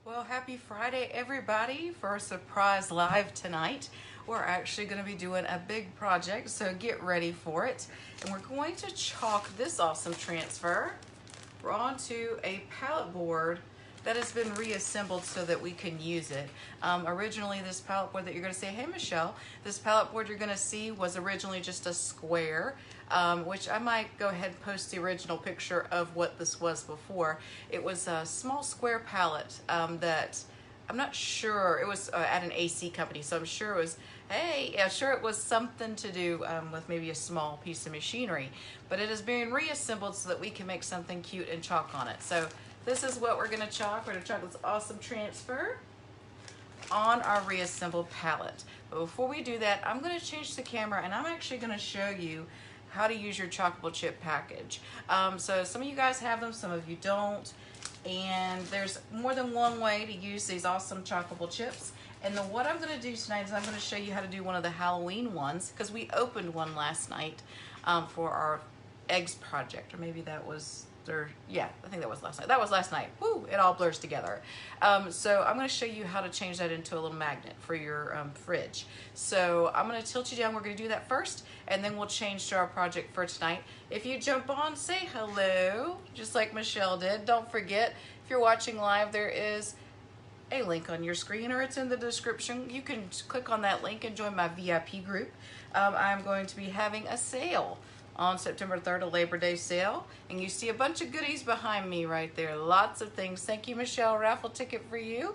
Well, happy Friday, everybody, for a surprise live tonight. We're actually going to be doing a big project, so get ready for it. And we're going to chalk this awesome transfer onto a palette board that has been reassembled so that we can use it. Originally, this palette board that you're going to see, hey Michelle, this palette board you're going to see was originally just a square, which I might go ahead and post the original picture of what this was before. It was a small square palette that I'm not sure, it was at an AC company, so I'm sure it was, hey, yeah, sure it was something to do with maybe a small piece of machinery, but it is being reassembled so that we can make something cute and chalk on it. So this is what we're gonna chalk. We're gonna chalk this awesome transfer on our reassembled palette. But before we do that, I'm gonna change the camera and I'm actually gonna show you how to use your chalkable chip package. So some of you guys have them, some of you don't. And there's more than one way to use these awesome chalkable chips. And then what I'm gonna do tonight is I'm gonna show you how to do one of the Halloween ones, because we opened one last night for our eggs project, or maybe that was yeah, I think that was last night. That was last night. Woo, it all blurs together. So I'm gonna show you how to change that into a little magnet for your fridge. So I'm gonna tilt you down. We're gonna do that first, and then we'll change to our project for tonight. If you jump on, say hello, just like Michelle did. Don't forget, if you're watching live, there is a link on your screen, or it's in the description. You can click on that link and join my VIP group. I'm going to be having a sale on September 3rd, a Labor Day sale, and you see a bunch of goodies behind me right there. Lots of things. Thank you, Michelle. Raffle ticket for you.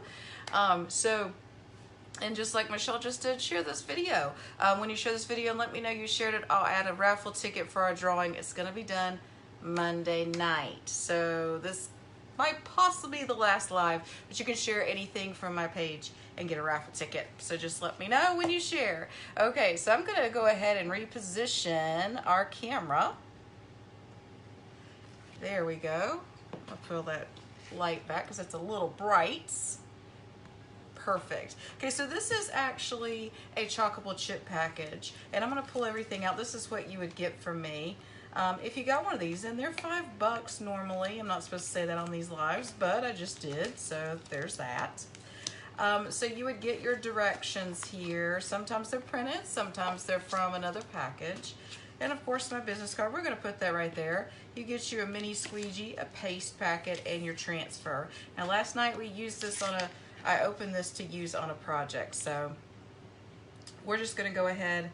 And just like Michelle just did, share this video. When you share this video and let me know you shared it, I'll add a raffle ticket for our drawing. It's going to be done Monday night. So this might possibly be the last live, but you can share anything from my page and get a raffle ticket. So just let me know when you share. Okay, so I'm going to go ahead and reposition our camera. There we go. I'll pull that light back because it's a little bright. Perfect. Okay, so this is actually a chalkable chip package, and I'm going to pull everything out. This is what you would get from me. If you got one of these, and they're $5 normally. I'm not supposed to say that on these lives, but I just did, so there's that. So you would get your directions here. Sometimes they're printed, sometimes they're from another package. And of course my business card, we're gonna put that right there. You get you a mini squeegee, a paste packet, and your transfer. Now last night we used this on I opened this to use on a project, so we're just gonna go ahead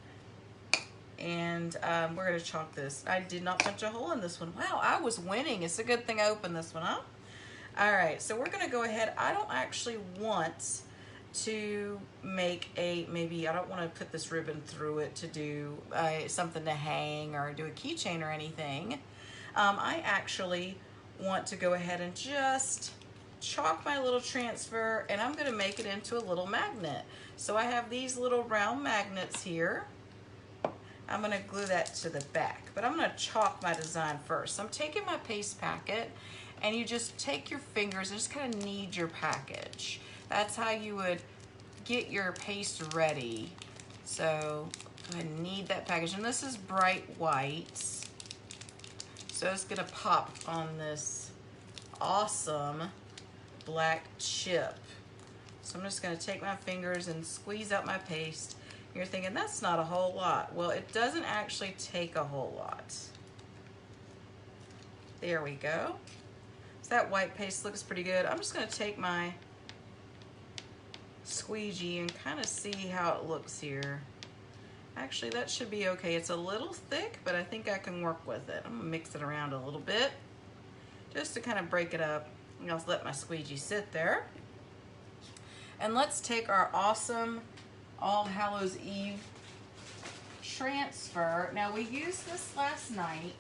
and we're gonna chalk this. I did not punch a hole in this one. Wow, I was winning. It's a good thing I opened this one up. All right, so we're gonna go ahead. I don't actually want to make maybe I don't want to put this ribbon through it to do something to hang or do a keychain or anything. I actually want to go ahead and just chalk my little transfer, and I'm gonna make it into a little magnet. So I have these little round magnets here. I'm gonna glue that to the back, but I'm gonna chalk my design first. So I'm taking my paste packet, and you just take your fingers and just kind of knead your package. That's how you would get your paste ready. So go ahead and knead that package. And this is bright white. So it's gonna pop on this awesome black chip. So I'm just gonna take my fingers and squeeze out my paste. You're thinking, that's not a whole lot. Well, it doesn't actually take a whole lot. There we go. So that white paste looks pretty good. I'm just gonna take my squeegee and kind of see how it looks here. Actually, that should be okay. It's a little thick, but I think I can work with it. I'm gonna mix it around a little bit just to kind of break it up. And I'll let my squeegee sit there. And let's take our awesome All Hallows Eve transfer. Now we used this last night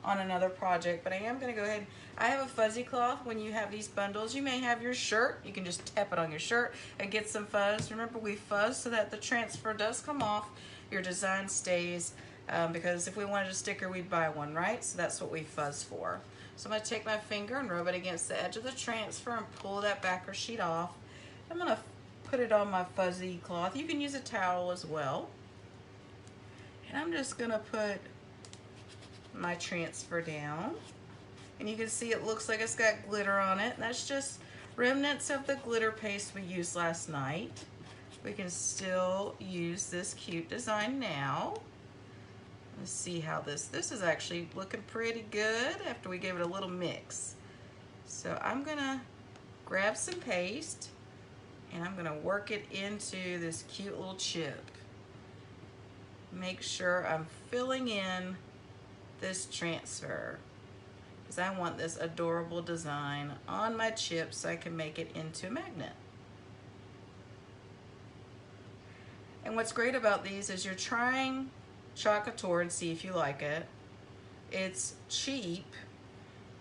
on another project, but I am going to go ahead. I have a fuzzy cloth. When you have these bundles, you may have your shirt. You can just tap it on your shirt and get some fuzz. Remember, we fuzz so that the transfer does come off, your design stays, because if we wanted a sticker, we'd buy one, right? So that's what we fuzz for. So I'm going to take my finger and rub it against the edge of the transfer and pull that backer sheet off. I'm going to put it on my fuzzy cloth. You can use a towel as well. And I'm just going to put my transfer down. And you can see it looks like it's got glitter on it. And that's just remnants of the glitter paste we used last night. We can still use this cute design now. Let's see how this is actually looking pretty good after we gave it a little mix. So I'm gonna grab some paste and I'm gonna work it into this cute little chip. Make sure I'm filling in this transfer because I want this adorable design on my chip so I can make it into a magnet. And what's great about these is you're trying Chalk Couture and see if you like it. It's cheap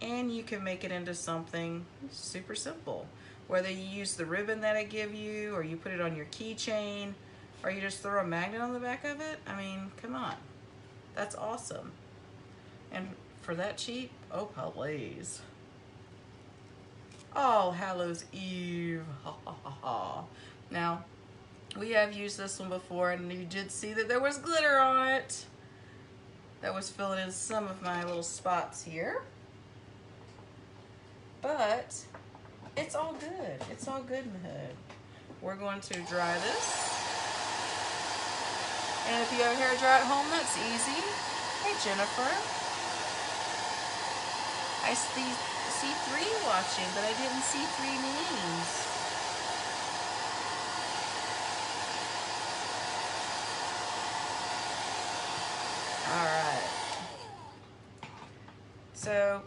and you can make it into something super simple. Whether you use the ribbon that I give you or you put it on your keychain or you just throw a magnet on the back of it, I mean, come on. That's awesome. And for that cheap, oh please. All Hallows Eve, ha ha ha ha. Now, we have used this one before and you did see that there was glitter on it. That was filling in some of my little spots here. But it's all good. It's all good in the hood. We're going to dry this. And if you have hair dry at home, that's easy. Hey, Jennifer. I see 3 watching, but I didn't see 3 names. All right. So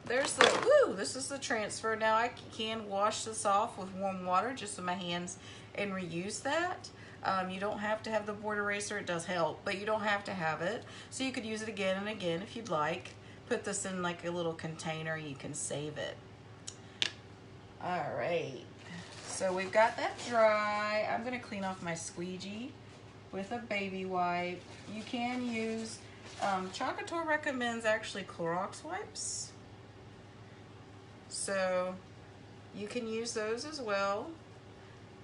there's the, woo, this is the transfer. Now I can wash this off with warm water just with my hands and reuse that. You don't have to have the board eraser, it does help, but you don't have to have it. So you could use it again and again if you'd like. Put this in like a little container, you can save it. All right, so we've got that dry. I'm gonna clean off my squeegee with a baby wipe. You can use, Chalk Couture recommends actually Clorox wipes. So you can use those as well.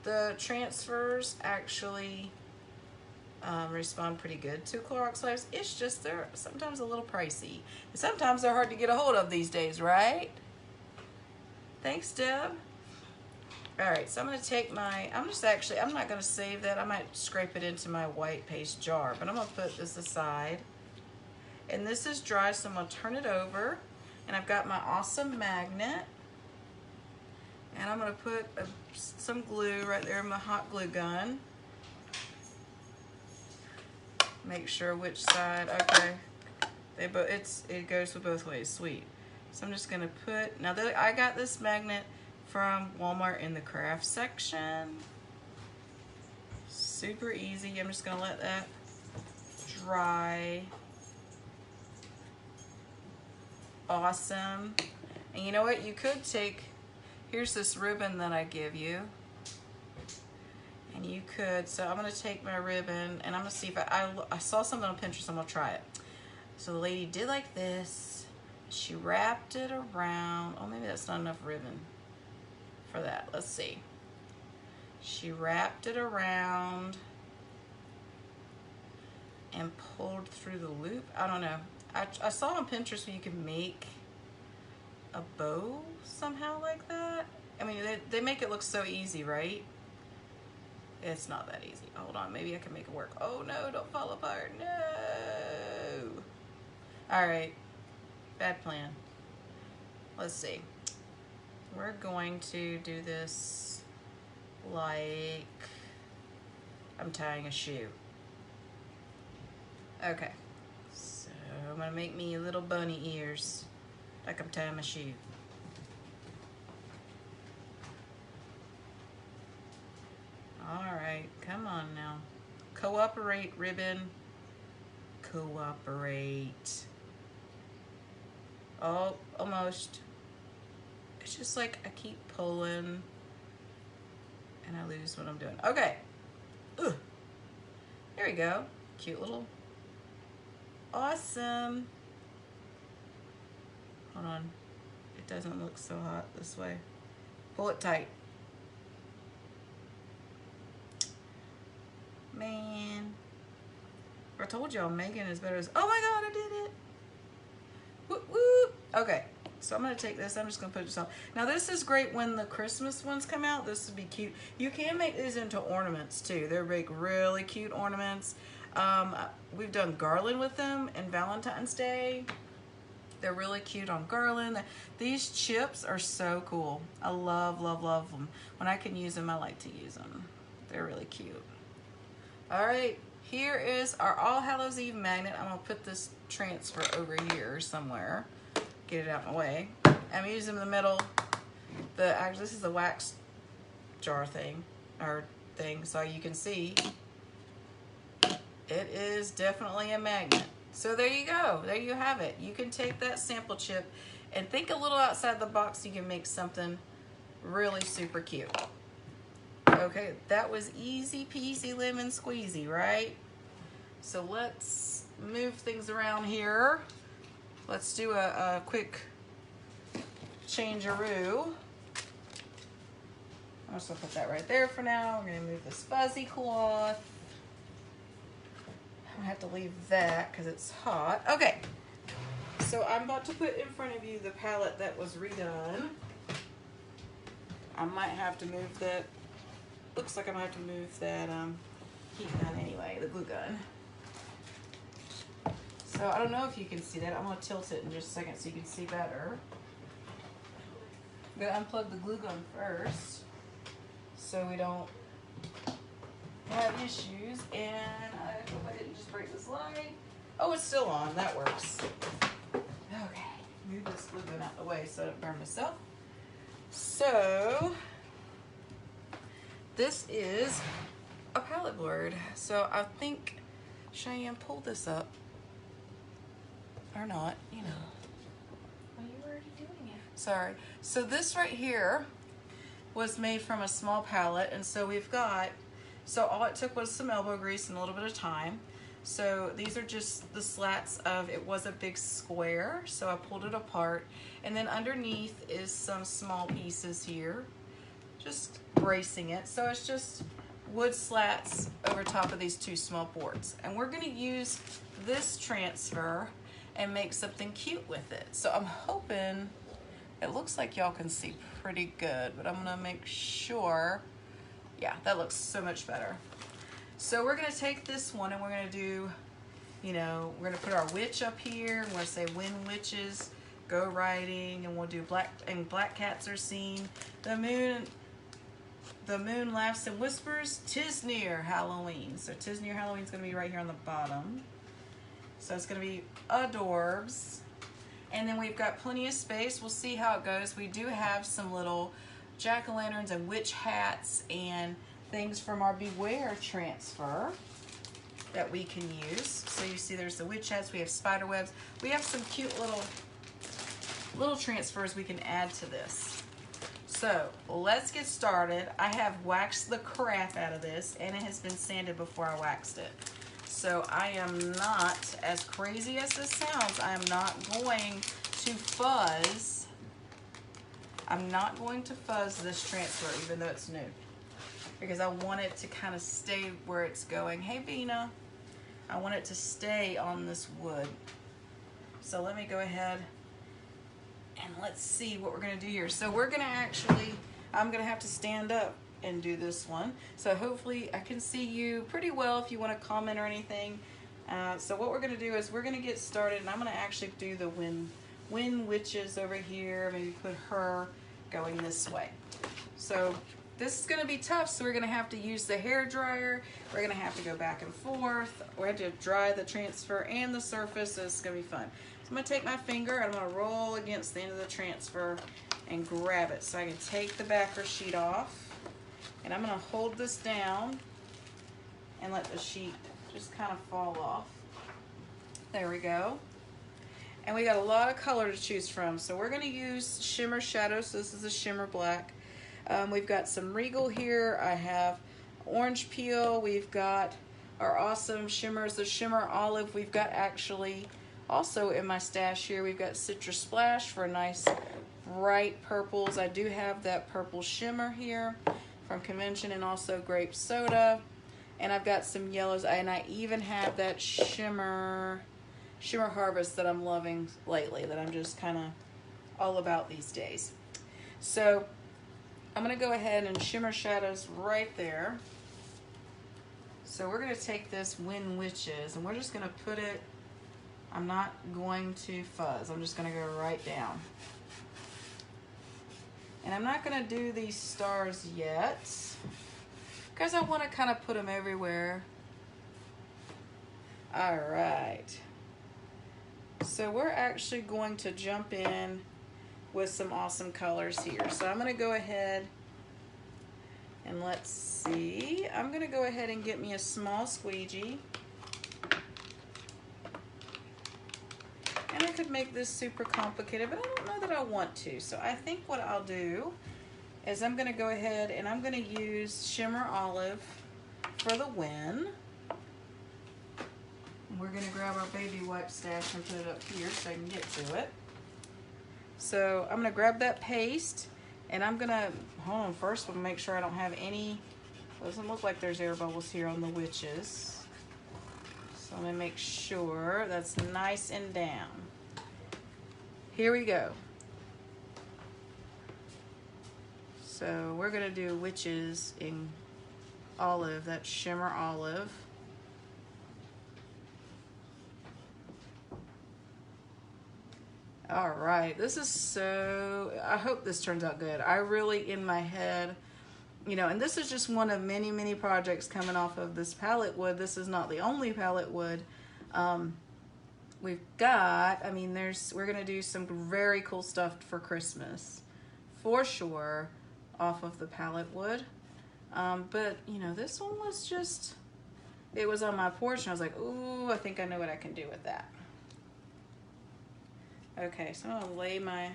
The transfers actually respond pretty good to Clorox wipes. It's just they're sometimes a little pricey. And sometimes they're hard to get a hold of these days, right? Thanks, Deb. All right, so I'm gonna take my, I'm not gonna save that. I might scrape it into my white paste jar, but I'm gonna put this aside. And this is dry, so I'm gonna turn it over. And I've got my awesome magnet. And I'm gonna put some glue right there in my hot glue gun. Make sure which side, okay. It goes with both ways, sweet. So I'm just gonna put, now that I got this magnet from Walmart in the craft section. Super easy, I'm just gonna let that dry. Awesome. And you know what, you could take, here's this ribbon that I give you. And you could, so I'm gonna take my ribbon and I'm gonna see if I saw something on Pinterest, I'm gonna try it. So the lady did like this. She wrapped it around, oh maybe that's not enough ribbon for that, let's see. She wrapped it around and pulled through the loop. I don't know. I saw on Pinterest where you can make a bow somehow like that. I mean, they make it look so easy, right? It's not that easy. Hold on, maybe I can make it work. Oh no, don't fall apart, no. All right, bad plan. Let's see. We're going to do this like I'm tying a shoe. Okay, so I'm gonna make me little bunny ears like I'm tying my shoe. All right, come on now. Cooperate, ribbon. Cooperate. Oh, almost. It's just like I keep pulling and I lose what I'm doing. Okay. Ugh. There we go. Cute little. Awesome. Hold on. It doesn't look so hot this way. Pull it tight. Man. I told y'all Megan is better as, oh my God, I did it. Whoop, whoop. Okay. So I'm going to take this, I'm just going to put this on. Now this is great when the Christmas ones come out. This would be cute. You can make these into ornaments too. They're big, really cute ornaments. We've done garland with them and Valentine's Day. They're really cute on garland. These chips are so cool. I love, love, love them. When I can use them, I like to use them. They're really cute. All right, here is our All Hallows Eve magnet. I'm gonna put this transfer over here somewhere. Get it out of my way. I'm using the middle. Actually, this is the wax jar thing, so you can see it is definitely a magnet. So there you go. There you have it. You can take that sample chip and think a little outside the box. You can make something really super cute. Okay, that was easy peasy lemon squeezy, right? So let's move things around here. Let's do a quick changeroo. I'm just gonna put that right there for now. We're gonna move this fuzzy cloth. I have to leave that because it's hot. Okay, so I'm about to put in front of you the palette that was redone. I might have to move that. Looks like I might have to move that heat gun anyway, the glue gun. So I don't know if you can see that. I'm gonna tilt it in just a second so you can see better. I'm gonna unplug the glue gun first so we don't have issues, and I hope I didn't just break this light. Oh, it's still on. That works. Okay, move this glue gun out the way so I don't burn myself. So this is a palette board. So I think Cheyenne pulled this up, or not, you know. Well, you were already doing it. Sorry. So this right here was made from a small palette, and so we've got. So all it took was some elbow grease and a little bit of time. So these are just the slats of, it was a big square, so I pulled it apart. And then underneath is some small pieces here, just bracing it. So it's just wood slats over top of these two small boards. And we're gonna use this transfer and make something cute with it. So I'm hoping, it looks like y'all can see pretty good, but I'm gonna make sure. Yeah, that looks so much better. So we're gonna take this one and we're gonna do, you know, we're gonna put our witch up here. We're gonna say when witches go riding, and we'll do black cats are seen. The moon laughs and whispers, 'tis near Halloween. So 'tis near Halloween is gonna be right here on the bottom. So it's gonna be adorbs. And then we've got plenty of space. We'll see how it goes. We do have some little jack-o'-lanterns and witch hats and things from our Beware transfer that we can use. So you see there's the witch hats, we have spider webs. We have some cute little transfers we can add to this. So let's get started. I have waxed the crap out of this, and it has been sanded before I waxed it. So I am not, as crazy as this sounds, I am not going to fuzz. I'm not going to fuzz this transfer, even though it's new, because I want it to kind of stay where it's going. Hey, Vina. I want it to stay on this wood. So let me go ahead and let's see what we're going to do here. So we're going to actually, I'm going to have to stand up and do this one. So hopefully I can see you pretty well if you want to comment or anything. So what we're going to do is we're going to get started, and I'm going to actually do the wind witches over here, maybe put her going this way. So this is going to be tough, so we're going to have to use the hair dryer. We're going to have to go back and forth. We have to dry the transfer and the surface, so it's going to be fun. So I'm going to take my finger and I'm going to roll against the end of the transfer and grab it so I can take the backer sheet off. And I'm going to hold this down and let the sheet just kind of fall off. There we go. And we got a lot of color to choose from. So we're going to use shimmer shadow. So this is a shimmer black. We've got some Regal here. I have orange peel. We've got our awesome shimmers, the shimmer olive. We've got actually also in my stash here, we've got citrus splash for nice bright purples. I do have that purple shimmer here from Convention, and also grape soda. And I've got some yellows, and I even have that shimmer harvest that I'm loving lately, that I'm just kind of all about these days. So I'm going to go ahead and shimmer shadows right there. So we're going to take this Wind Witches and we're just going to put it, I'm not going to fuzz, I'm just going to go right down. And I'm not going to do these stars yet because I want to kind of put them everywhere. All right. So we're actually going to jump in with some awesome colors here. So I'm going to go ahead and let's see. I'm going to go ahead and get me a small squeegee. And I could make this super complicated, but I don't know that I want to. So I think what I'll do is I'm going to go ahead and I'm going to use Shimmer Olive for the win. We're going to grab our baby wipe stash and put it up here so I can get to it. So I'm going to grab that paste and I'm going to, hold on, first we'll make sure I don't have any, doesn't look like there's air bubbles here on the witches. So I'm going to make sure that's nice and down. Here we go. So we're going to do witches in olive, that Shimmer Olive. All right, this is so, I hope this turns out good. I really, in my head, you know, and this is just one of many, many projects coming off of this palette wood. This is not the only palette wood. We've got, I mean, we're gonna do some very cool stuff for Christmas, for sure, off of the palette wood. But, you know, this one was just, it was on my porch and I was like, ooh, I think I know what I can do with that. Okay, so I'm gonna lay my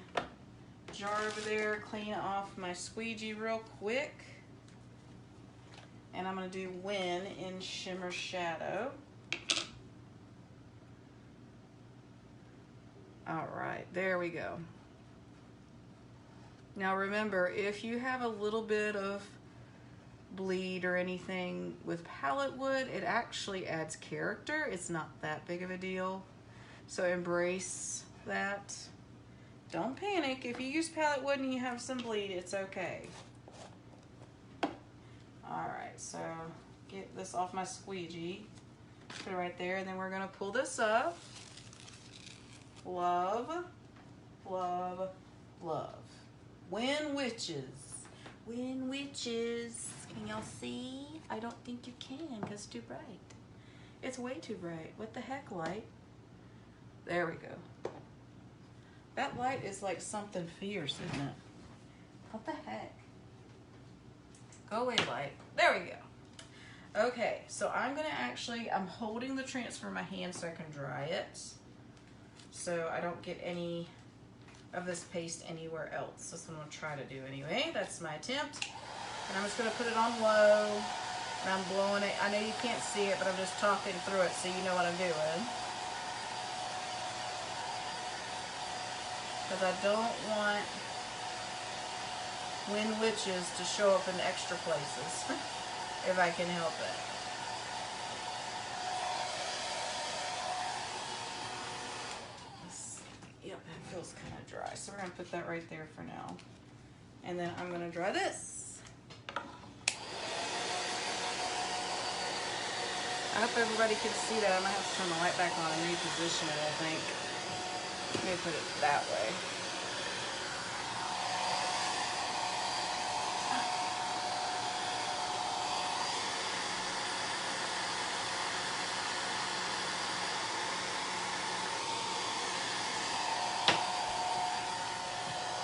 jar over there, clean off my squeegee real quick. And I'm gonna do Win in Shimmer Shadow. All right, there we go. Now remember, if you have a little bit of bleed or anything with palette wood, it actually adds character. It's not that big of a deal. So embrace that. Don't panic. If you use palette wood and you have some bleed, it's okay. Alright, so get this off my squeegee. Put it right there, and then we're going to pull this up. Love, love, love. Wind Witches. Wind Witches. Can y'all see? I don't think you can because it's too bright. It's way too bright. What the heck, light? There we go. That light is like something fierce, isn't it? What the heck? Go away, light. There we go. Okay, so I'm gonna I'm holding the transfer in my hand so I can dry it, so I don't get any of this paste anywhere else. That's what I'm gonna try to do anyway. That's my attempt. And I'm just gonna put it on low, and I'm blowing it. I know you can't see it, but I'm just talking through it so you know what I'm doing. Because I don't want Wind Witches to show up in extra places, if I can help it. Yep, that feels kind of dry. So we're going to put that right there for now. And then I'm going to dry this. I hope everybody can see that. I might have to turn the light back on and reposition it, I think. Let me put it that way.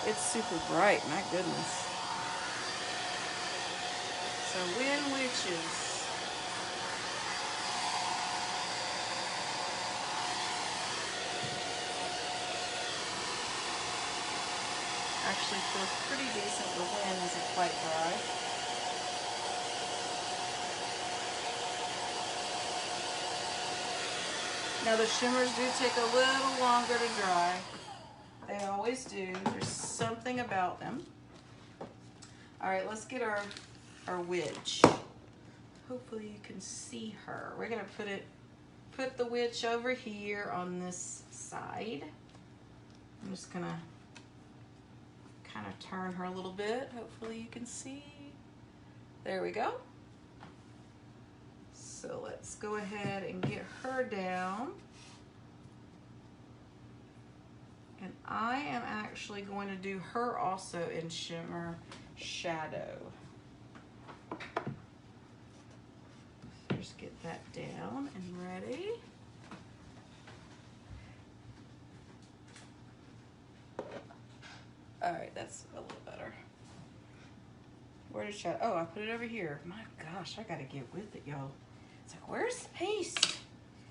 It's super bright, my goodness. So Wind Witches. Actually feels pretty decent. The wind isn't quite dry. Now the shimmers do take a little longer to dry. They always do. There's something about them. All right, let's get our witch. Hopefully you can see her. We're gonna put the witch over here on this side. I'm just gonna kind of turn her a little bit. Hopefully you can see. There we go. So let's go ahead and get her down. And I am actually going to do her also in Shimmer Shadow. So just get that down and ready. All right, that's a little better. Where did Shadow? Oh, I put it over here. My gosh, I gotta get with it, y'all. It's like, where's the paste?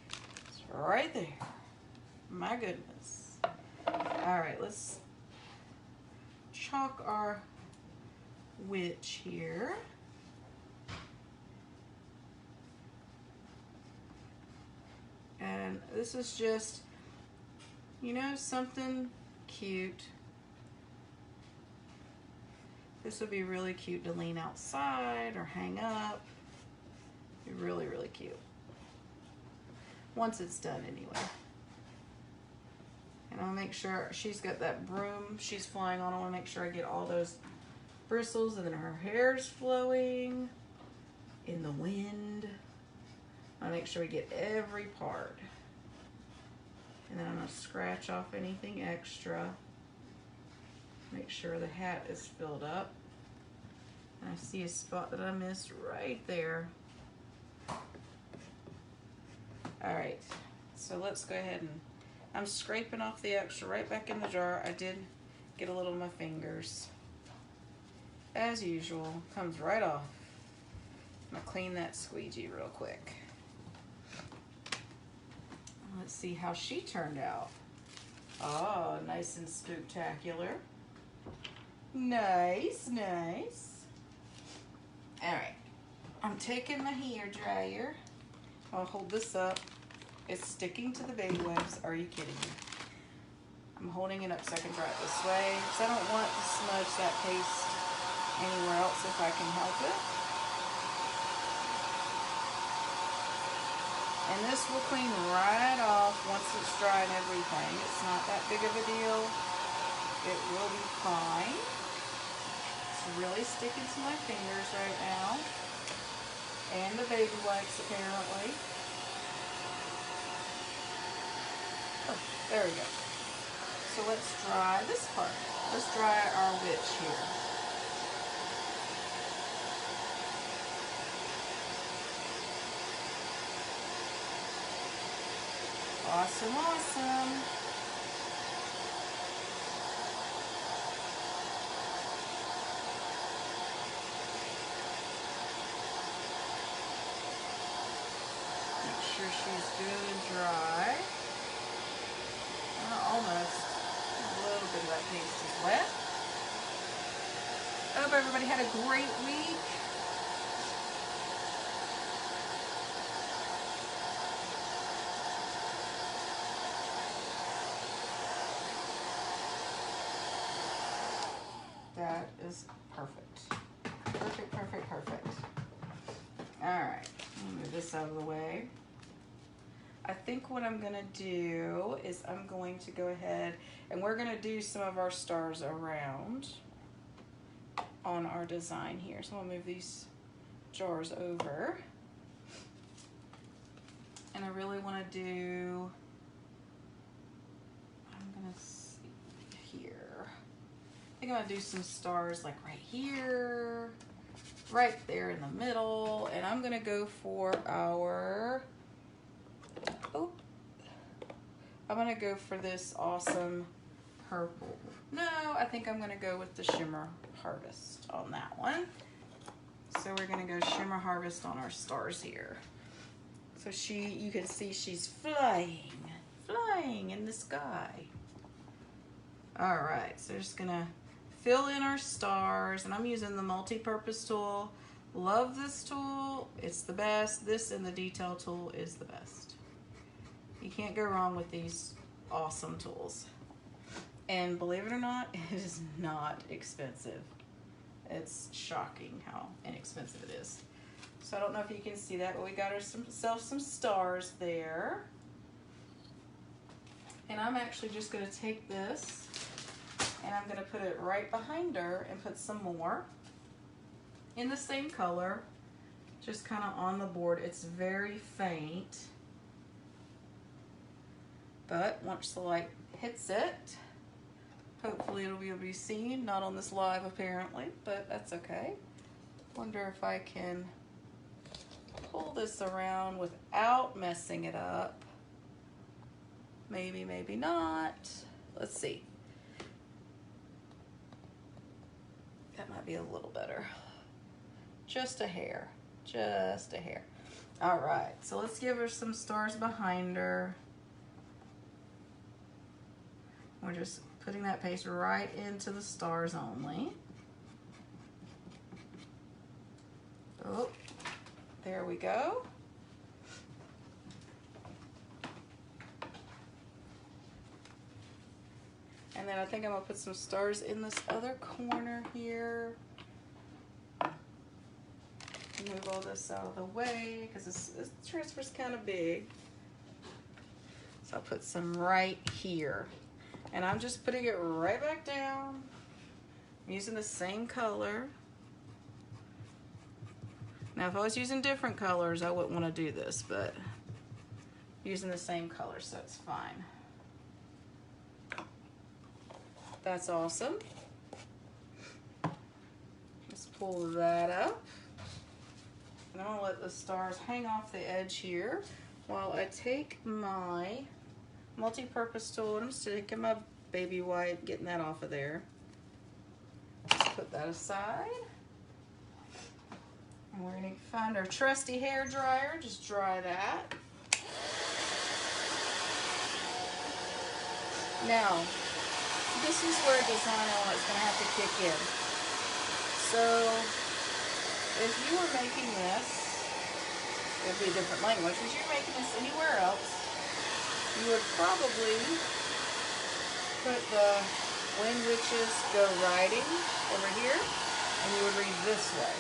It's right there. My goodness. All right, let's chalk our witch here. And this is just, you know, something cute. This would be really cute to lean outside or hang up. Be really, really cute. Once it's done anyway. And I'll make sure she's got that broom she's flying on. I want to make sure I get all those bristles, and then her hair's flowing in the wind. I make sure we get every part. And then I'm going to scratch off anything extra. Make sure the hat is filled up. And I see a spot that I missed right there. All right, so let's go ahead and I'm scraping off the extra right back in the jar. I did get a little of my fingers. As usual, comes right off. I'm gonna clean that squeegee real quick. Let's see how she turned out. Oh, nice and spooktacular. Nice, nice. All right, I'm taking my hair dryer. I'll hold this up. It's sticking to the baby wipes. Are you kidding me? I'm holding it up so I can dry it this way because I don't want to smudge that paste anywhere else if I can help it. And this will clean right off once it's dry and everything. It's not that big of a deal. It will be fine. It's really sticking to my fingers right now. And the baby wipes apparently. Oh, there we go. So let's dry this part. Let's dry our witch here. Awesome, awesome. Make sure she's good and dry. Almost. A little bit of that paste is wet. I hope everybody had a great week. That is perfect. Perfect, perfect, perfect. All right, let me move this out of the way. I think what I'm gonna do is I'm going to go ahead and we're gonna do some of our stars around on our design here. So I'll move these jars over. And I really wanna do, I'm gonna see here. I think I'm gonna do some stars like right here, right there in the middle. And I'm gonna go for our, oh, I'm gonna go for this awesome purple. No, I think I'm gonna go with the Shimmer Harvest on that one. So we're gonna go Shimmer Harvest on our stars here. So you can see she's flying in the sky. All right, so just gonna fill in our stars, and I'm using the multi-purpose tool. Love this tool, it's the best. This and the detail tool is the best. You can't go wrong with these awesome tools. And believe it or not, it is not expensive. It's shocking how inexpensive it is. So I don't know if you can see that, but we got ourselves some stars there. And I'm actually just gonna take this And I'm gonna put it right behind her and put some more in the same color, just kind of on the board. It's very faint, but once the light hits it, hopefully it'll be able to be seen. Not on this live apparently, but that's okay. Wonder if I can pull this around without messing it up. Maybe, maybe not. Let's see. That might be a little better. Just a hair, just a hair. All right, so let's give her some stars behind her. We're just putting that paste right into the stars only. Oh, there we go. And then I think I'm gonna put some stars in this other corner here. Move all this out of the way because this transfer's kind of big. So I'll put some right here. And I'm just putting it right back down. I'm using the same color. Now if I was using different colors, I wouldn't want to do this, but using the same color, so it's fine. That's awesome. Let's pull that up. And I'm gonna let the stars hang off the edge here while I take my multi-purpose tool and I'm taking my baby white, getting that off of there. Just put that aside. And we're gonna find our trusty hair dryer, just dry that. Now, this is where design element's gonna have to kick in. So, if you were making this, it would be a different language. If you're making this anywhere else, you would probably put the When Witches Go Riding over here, and you would read this way,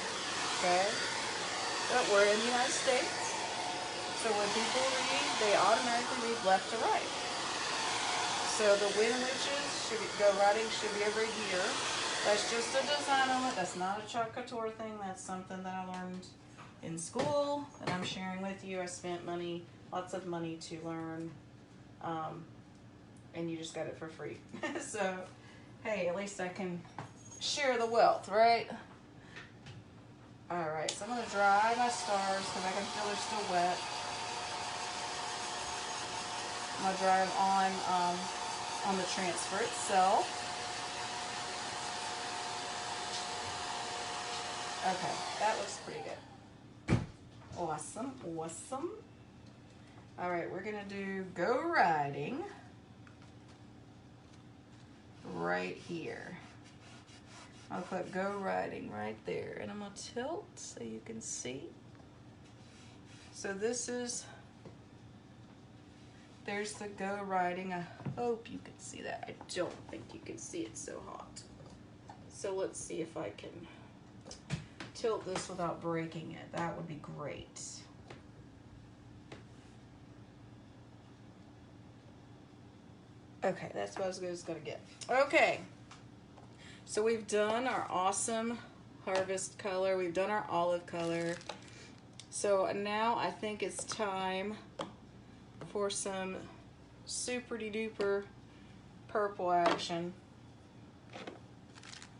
okay? But we're in the United States, so when people read, they automatically read left to right. So the When Witches Go Riding should be over here. That's just a design element. That's not a Couture thing. That's something that I learned in school that I'm sharing with you. I spent money, lots of money to learn, and you just got it for free. So, hey, at least I can share the wealth, right? All right, so I'm gonna dry my stars because I can feel they're still wet. I'm gonna dry them on the transfer itself. Okay, that looks pretty good. Awesome, awesome. All right, we're gonna do Go Riding right here. I'll put Go Riding right there, and I'm gonna tilt so you can see. So this is, there's the Go Riding. I hope you can see that. I don't think you can see it, so hot. So let's see if I can tilt this without breaking it. That would be great. Okay, that's about as good as it's gonna get. Okay, so we've done our awesome harvest color. We've done our olive color. So now I think it's time for some super-de-duper purple action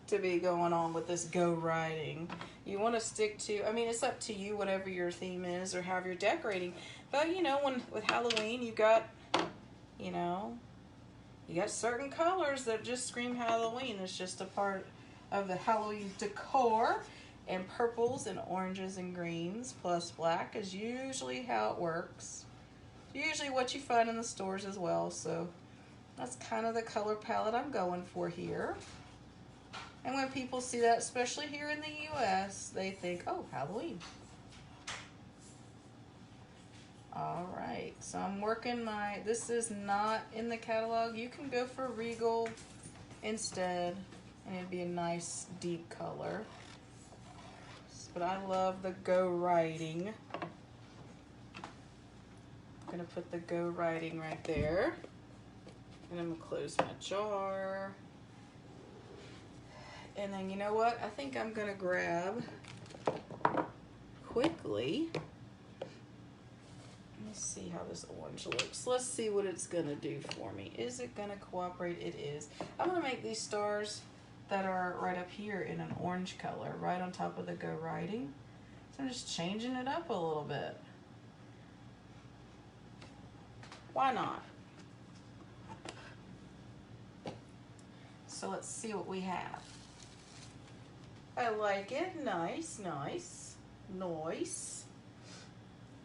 to be going on with this Go Riding. You want to stick to, I mean, it's up to you, whatever your theme is or however you're decorating. But, you know, with Halloween, you got, you know, you got certain colors that just scream Halloween. It's just a part of the Halloween decor. And purples and oranges and greens plus black is usually how it works. Usually what you find in the stores as well. So that's kind of the color palette I'm going for here. And when people see that, especially here in the US, they think, oh, Halloween. All right, so I'm working my, this is not in the catalog. You can go for Regal instead, and it'd be a nice deep color. But I love the Go Riding. I'm gonna put the Go Riding right there. And I'm gonna close my jar. And then you know what? I think I'm gonna grab quickly. Let me see how this orange looks. Let's see what it's gonna do for me. Is it gonna cooperate? It is. I'm gonna make these stars that are right up here in an orange color, right on top of the Go Riding. So I'm just changing it up a little bit. Why not? So let's see what we have. I like it. Nice, nice, nice.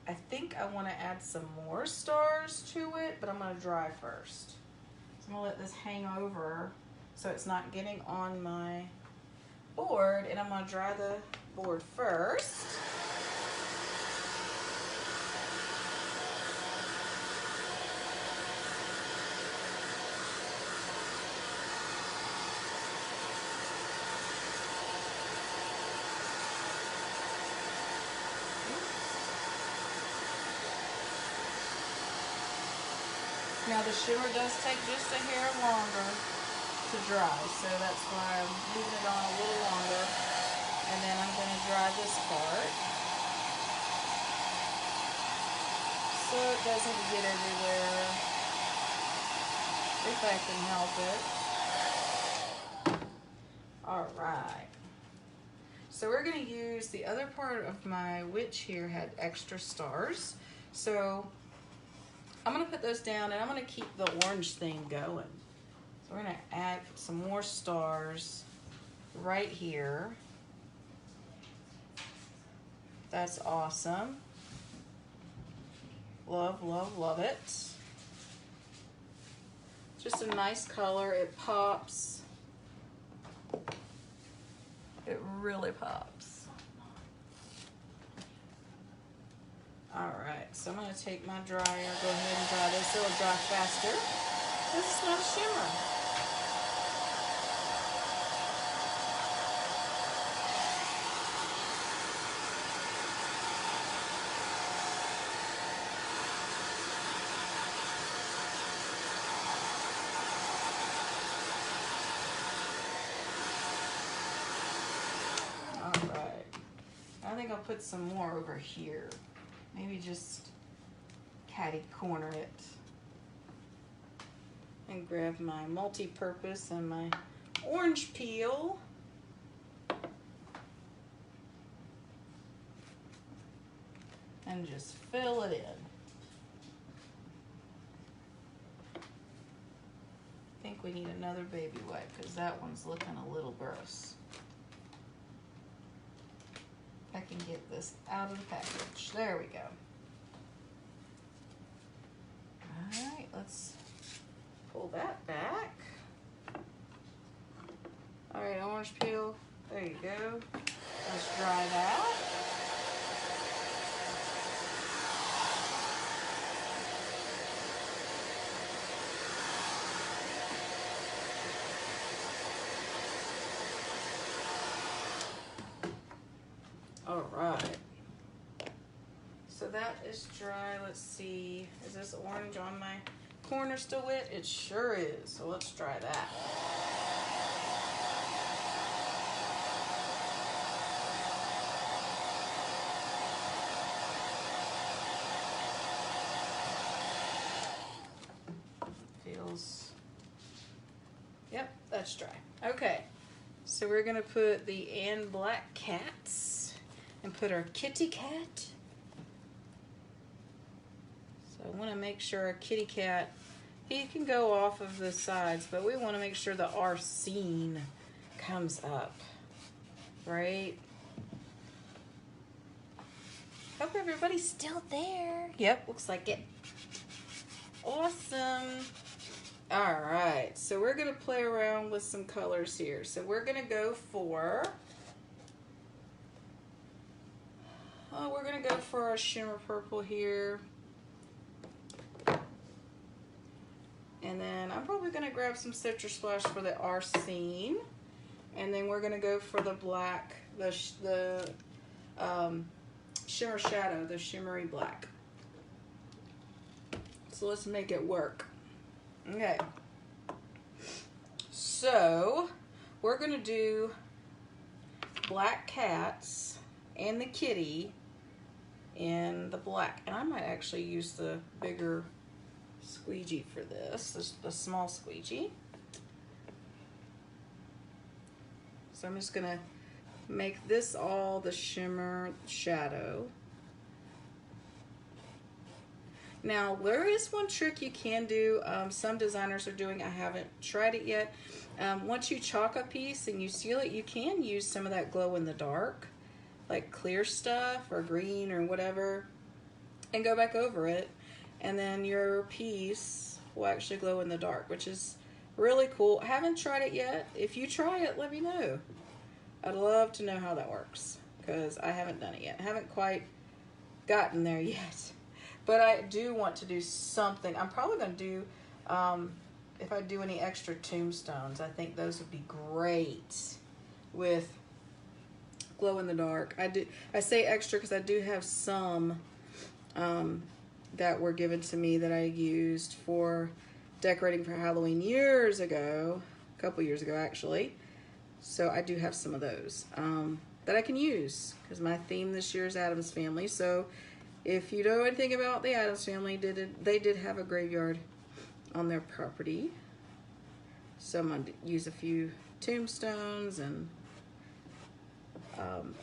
I think I want to add some more stars to it, but I'm going to dry first. So I'm going to let this hang over so it's not getting on my board, and I'm going to dry the board first. Now the shimmer does take just a hair longer to dry, so that's why I'm leaving it on a little longer. And then I'm going to dry this part so it doesn't get everywhere, if I can help it. All right. So we're going to use the other part of my witch here had extra stars. So I'm going to put those down, and I'm going to keep the orange thing going. So we're going to add some more stars right here. That's awesome. Love, love, love it. Just a nice color. It pops. It really pops. All right, so I'm going to take my dryer, go ahead and dry this. It'll dry faster. This is not a shimmer. All right, I think I'll put some more over here. Maybe just catty corner it. And grab my multi-purpose and my orange peel. And just fill it in. I think we need another baby wipe because that one's looking a little gross. I can get this out of the package. There we go. All right, let's pull that back. All right, orange peel. There you go. Let's dry that. All right. So that is dry. Let's see. Is this orange on my corner still wet? It sure is. So let's try that. Feels. Yep, that's dry. Okay. So we're going to put the Anne Black Cats and put our kitty cat. So I want to make sure our kitty cat, he can go off of the sides, but we want to make sure the our scene comes up, right? Hope everybody's still there. Yep, looks like it. Awesome. All right, so we're going to play around with some colors here. So we're going to go for, we're going to go for our shimmer purple here. And then I'm probably going to grab some Citrus Splash for the our scene. And then we're going to go for the black, the shimmer shadow, the shimmery black. So let's make it work. Okay. So we're going to do black cats and the kitty in the black. And I might actually use the bigger squeegee for this, the small squeegee. So I'm just gonna make this all the shimmer shadow. Now, there is one trick you can do. Some designers are doing, I haven't tried it yet. Once you chalk a piece and you seal it, you can use some of that glow in the dark, like clear stuff or green or whatever, and go back over it. And then your piece will actually glow in the dark, which is really cool. I haven't tried it yet. If you try it, let me know. I'd love to know how that works, because I haven't done it yet. I haven't quite gotten there yet. But I do want to do something. I'm probably going to do, if I do any extra tombstones, I think those would be great with glow in the dark. I say extra because I do have some that were given to me that I used for decorating for Halloween years ago, a couple years ago actually. So I do have some of those that I can use, because my theme this year is Addams Family. So if you know anything about the Addams Family, they did have a graveyard on their property. So I'm going to use a few tombstones and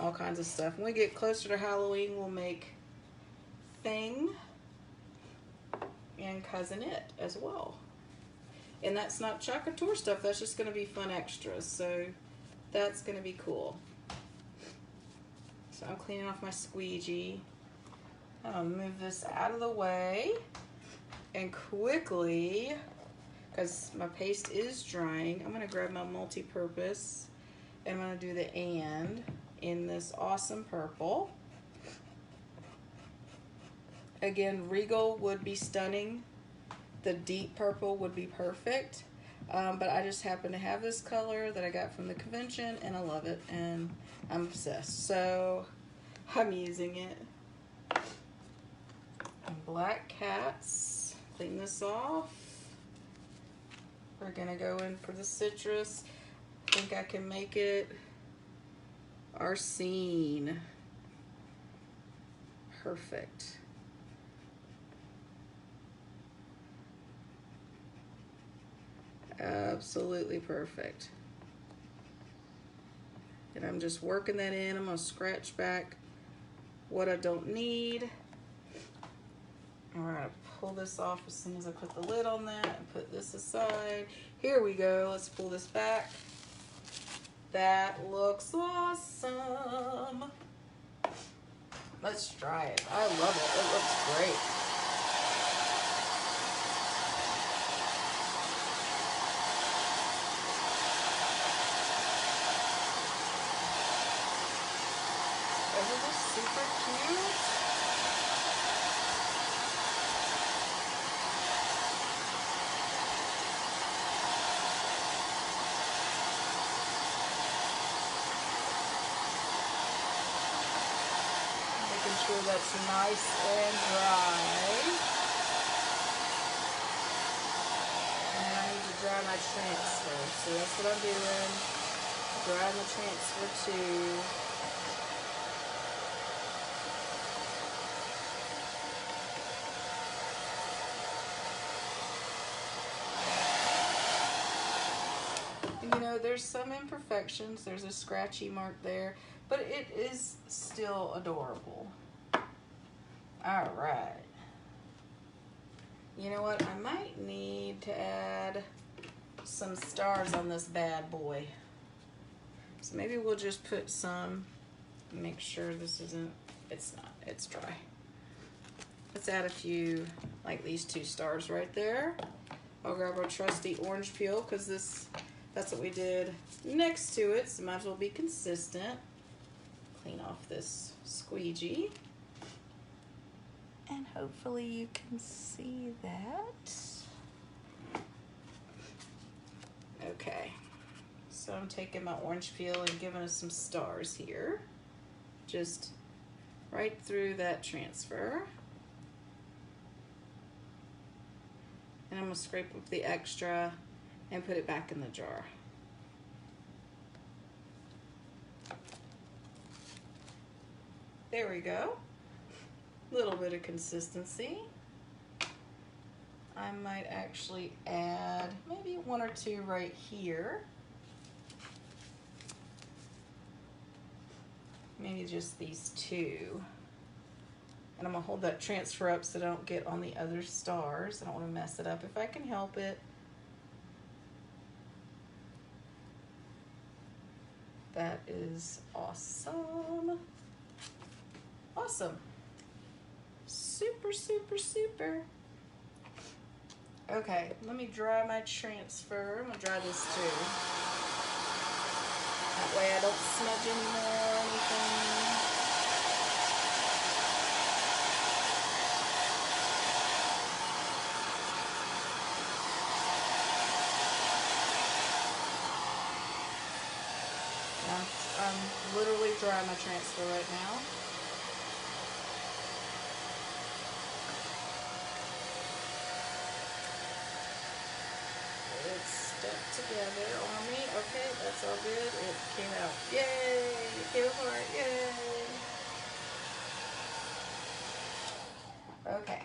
all kinds of stuff. When we get closer to Halloween, we'll make Thing and Cousin It as well. And that's not Couture stuff, that's just going to be fun extras. So that's going to be cool. So I'm cleaning off my squeegee. I'll move this out of the way and quickly, because my paste is drying, I'm going to grab my multi-purpose and I'm going to do the and in this awesome purple. Again, Regal would be stunning. The deep purple would be perfect. But I just happen to have this color that I got from the convention and I love it and I'm obsessed. So I'm using it. Black cats, clean this off. We're gonna go in for the citrus. I think I can make it Arsene. Perfect. Absolutely perfect. And I'm just working that in. I'm gonna scratch back what I don't need. And we're gonna pull this off as soon as I put the lid on that and put this aside. Here we go, let's pull this back. That looks awesome. Let's try it. I love it, it looks great. Isn't this super cute? Making sure that's nice and dry. And then I need to dry my transfer. So that's what I'm doing. Dry the transfer too. And you know, there's some imperfections. There's a scratchy mark there, but it is still adorable. All right. You know what? I might need to add some stars on this bad boy. So maybe we'll just put some, make sure this isn't, it's not, it's dry. Let's add a few, like these 2 stars right there. I'll grab our trusty orange peel, because that's what we did next to it, so might as well be consistent. Clean off this squeegee. And hopefully you can see that. Okay, so I'm taking my orange peel and giving us some stars here. Just right through that transfer. And I'm gonna scrape up the extra and put it back in the jar. There we go. Little bit of consistency. I might actually add maybe 1 or 2 right here. Maybe just these 2. And I'm gonna hold that transfer up so I don't get on the other stars. I don't wanna mess it up if I can help it. That is awesome. Awesome. Super, super, super. Okay, let me dry my transfer. I'm gonna dry this too. That way I don't smudge anymore or anything. I'm literally drying my transfer right now. It's stuck together on me. Okay, that's all good. It came out. Yay! It came apart. Yay! Okay.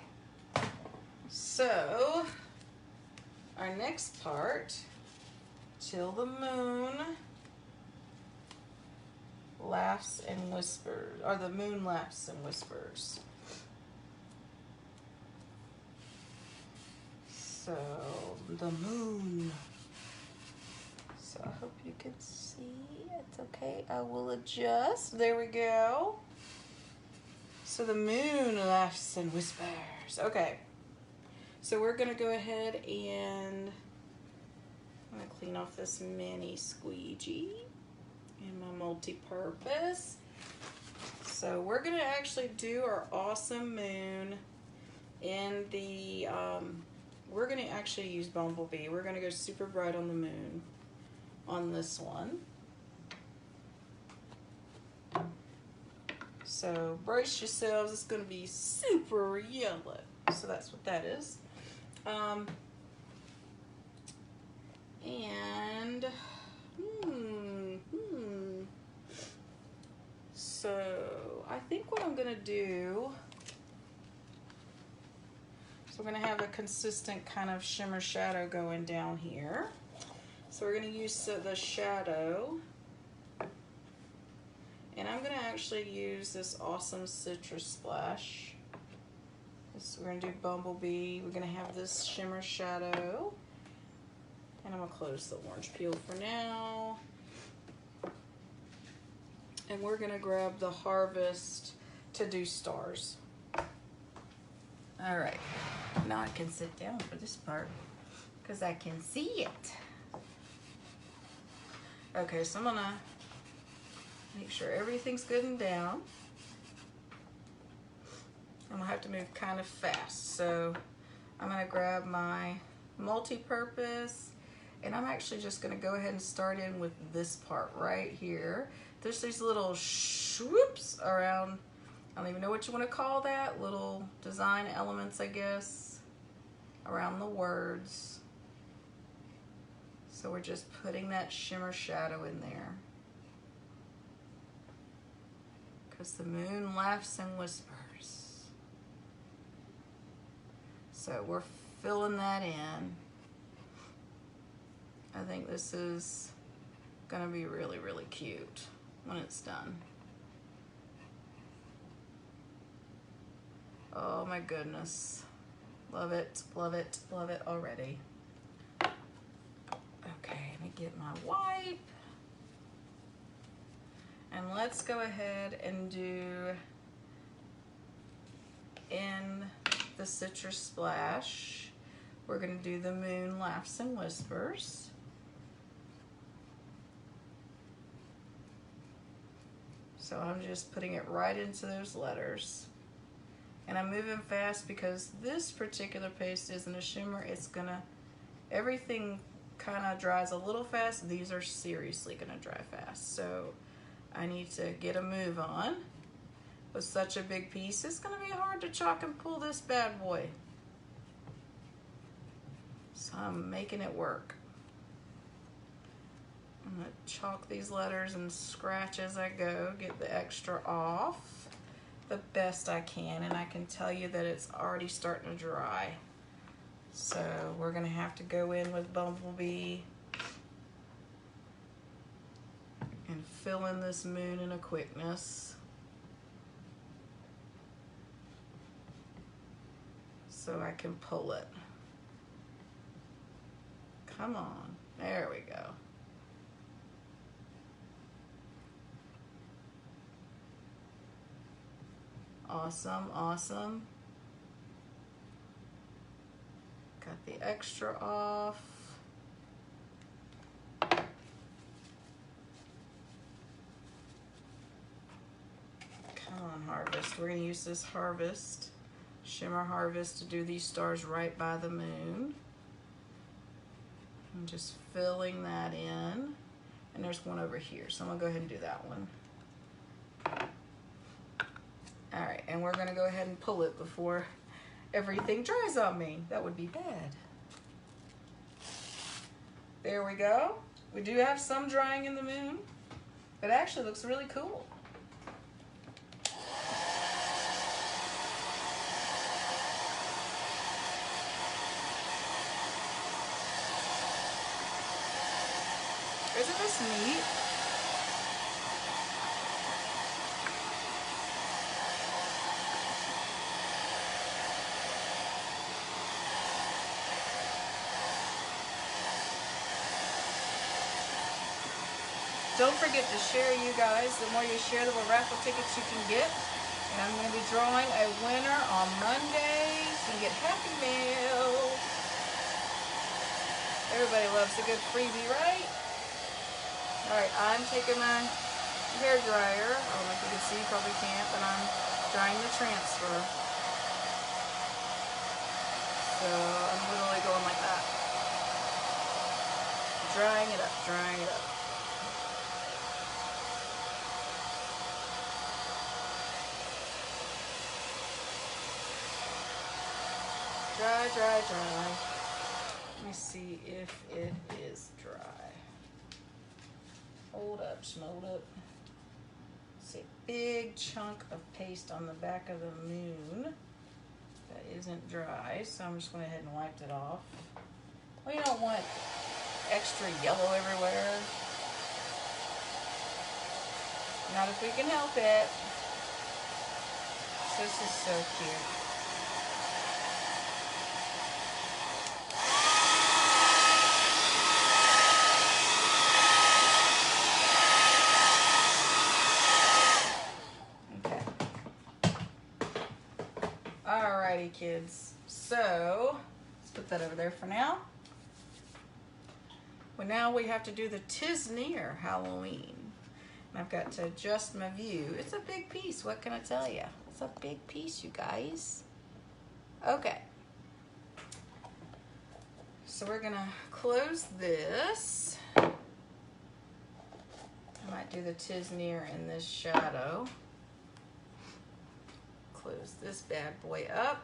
So, our next part, till the moon laughs and whispers, or the moon laughs and whispers. So, the moon. So I hope you can see. It's okay. I will adjust. There we go. So the moon laughs and whispers. Okay. So we're going to go ahead and I'm going to clean off this mini squeegee and my multi-purpose. So we're going to actually do our awesome moon in the, we're going to actually use Bumblebee. We're going to go super bright on the moon on this one. So brace yourselves, it's going to be super yellow. So that's what that is. So I think what I'm going to do, so we're going to have a consistent kind of shimmer shadow going down here. So we're going to use the shadow. And I'm going to actually use this awesome citrus splash. We're going to do Bumblebee. We're going to have this shimmer shadow. And I'm going to close the orange peel for now. And we're going to grab the Harvest to do stars. All right. Now I can sit down for this part because I can see it. Okay, so I'm going to make sure everything's good and down. I'm gonna have to move kind of fast. So I'm gonna grab my multi-purpose and I'm actually just gonna go ahead and start in with this part right here. There's these little swoops around, I don't even know what you wanna call that, little design elements, I guess, around the words. So we're just putting that shimmer shadow in there. Because the moon laughs and whispers. So we're filling that in. I think this is gonna be really, really cute when it's done. Oh my goodness. Love it, love it, love it already. Okay, let me get my wipe. And let's go ahead and do in the citrus splash. We're going to do the moon laughs and whispers. So I'm just putting it right into those letters. And I'm moving fast because this particular paste isn't a shimmer. It's gonna, everything kind of dries a little fast. These are seriously gonna dry fast. So I need to get a move on. With such a big piece, it's gonna be hard to chalk and pull this bad boy. So I'm making it work. I'm gonna chalk these letters and scratch as I go, get the extra off. the best I can, and I can tell you that it's already starting to dry. So we're gonna have to go in with Bumblebee and fill in this moon in a quickness. So I can pull it. Come on, there we go. Awesome, awesome. Got the extra off. Come on, Harvest. We're gonna use this Harvest, Shimmer Harvest, to do these stars right by the moon. I'm just filling that in. And there's one over here, so I'm gonna go ahead and do that one. All right, and we're gonna go ahead and pull it before everything dries on me. That would be bad. There we go. We do have some drying in the moon. It actually looks really cool. Isn't this neat? Don't forget to share, you guys. The more you share, the more raffle tickets you can get. And I'm going to be drawing a winner on Monday. So you get Happy Mail. Everybody loves a good freebie, right? All right, I'm taking my hair dryer. I don't know if you can see, you probably can't, but I'm drying the transfer. So I'm literally going like that. Drying it up, drying it up. Dry, dry, dry. Let me see if it is dry. Hold up, hold up. See, a big chunk of paste on the back of the moon that isn't dry, so I'm just going ahead and wipe it off. Well, you don't want extra yellow everywhere. Not if we can help it. This is so cute. Alrighty, kids. So let's put that over there for now. Well, now we have to do the 'Tis Near Halloween. And I've got to adjust my view. It's a big piece. What can I tell you? It's a big piece, you guys. Okay. So we're gonna close this. I might do the 'Tis Near in this shadow. Close this bad boy up.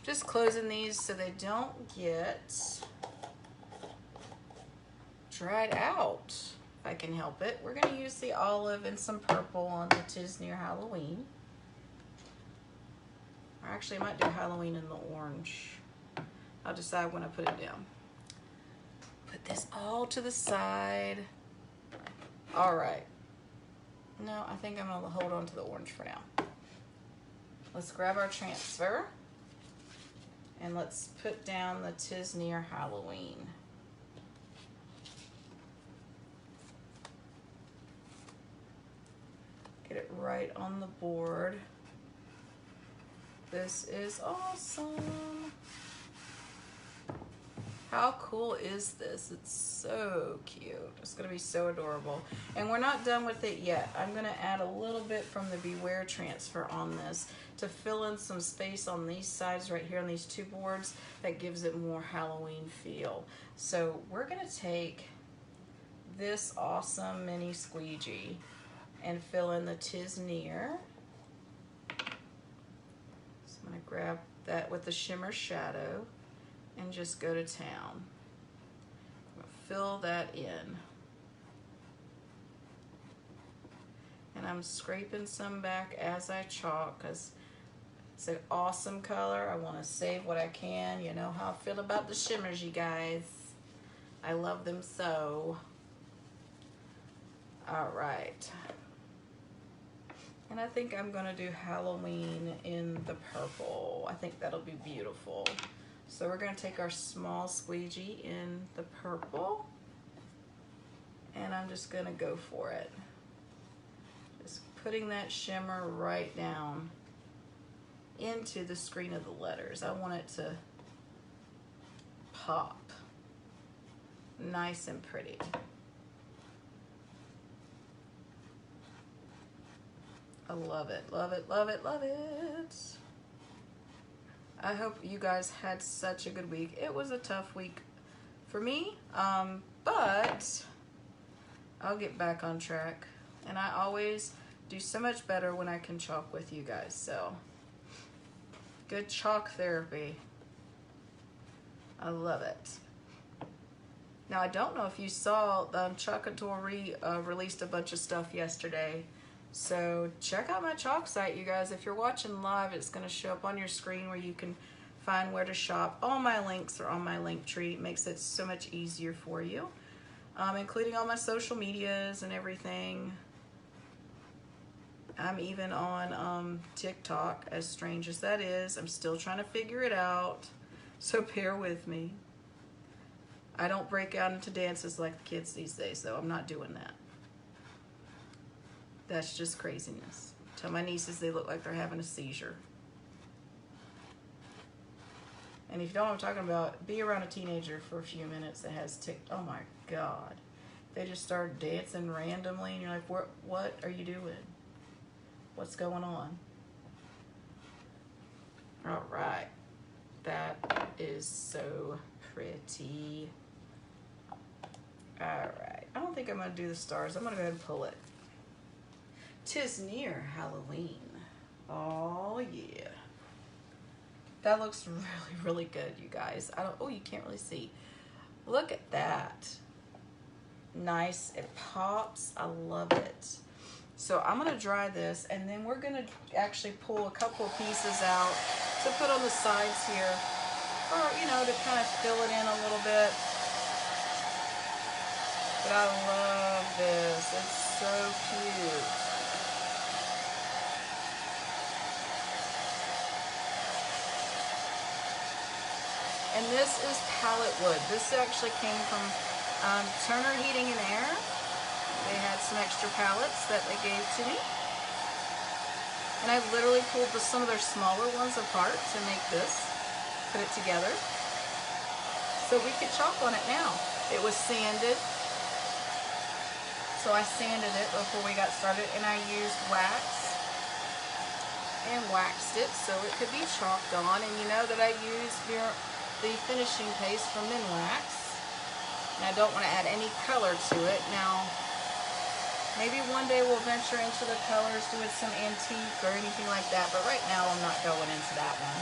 Just closing these so they don't get dried out, if I can help it. We're going to use the olive and some purple on the 'Tis Near Halloween. Or actually, I might do Halloween in the orange. I'll decide when I put it down. Put this all to the side. All right. No, I think I'm going to hold on to the orange for now. Let's grab our transfer and let's put down the 'Tis Near Halloween. Get it right on the board. This is awesome. How cool is this? It's so cute. It's gonna be so adorable. And we're not done with it yet. I'm gonna add a little bit from the Beware transfer on this to fill in some space on these sides right here on these two boards that gives it more Halloween feel. So we're gonna take this awesome mini squeegee and fill in the 'Tis Near. So I'm gonna grab that with the shimmer shadow and just go to town. I'm gonna fill that in. And I'm scraping some back as I chalk because it's an awesome color. I want to save what I can. You know how I feel about the shimmers, you guys. I love them so. All right. And I think I'm going to do Halloween in the purple. I think that'll be beautiful. So we're going to take our small squeegee in the purple. And I'm just going to go for it. Just putting that shimmer right down into the screen of the letters. I want it to pop nice and pretty. I love it, love it, love it, love it. I hope you guys had such a good week. It was a tough week for me, but I'll get back on track. And I always do so much better when I can chalk with you guys. So, good chalk therapy. I love it. Now, I don't know if you saw, Couture released a bunch of stuff yesterday. So check out my chalk site, you guys. If you're watching live, it's going to show up on your screen where you can find where to shop. All my links are on my link tree. It makes it so much easier for you, including all my social medias and everything. I'm even on TikTok, as strange as that is. I'm still trying to figure it out, so bear with me. I don't break out into dances like the kids these days, though. I'm not doing that. That's just craziness. Tell my nieces they look like they're having a seizure. And if you don't know what I'm talking about, be around a teenager for a few minutes that has oh my God. They just start dancing randomly and you're like, what are you doing? What's going on? All right. That is so pretty. All right. I don't think I'm going to do the stars. I'm going to go ahead and pull it. 'Tis near Halloween. Oh, yeah. That looks really, really good, you guys. Oh, you can't really see. Look at that. Nice. It pops. I love it. So I'm going to dry this, and then we're going to actually pull a couple of pieces out to put on the sides here, or, to kind of fill it in a little bit. But I love this. It's so cute. And this is pallet wood. This actually came from Turner Heating and Air. They had some extra pallets that they gave to me. And I literally pulled some of their smaller ones apart to make this, put it together. So we could chalk on it now. It was sanded. So I sanded it before we got started, and I used wax and waxed it so it could be chalked on. And you know that I used the finishing paste from Minwax, and I don't want to add any color to it. Now, maybe one day we'll venture into the colors, doing some antique or anything like that, but right now I'm not going into that one.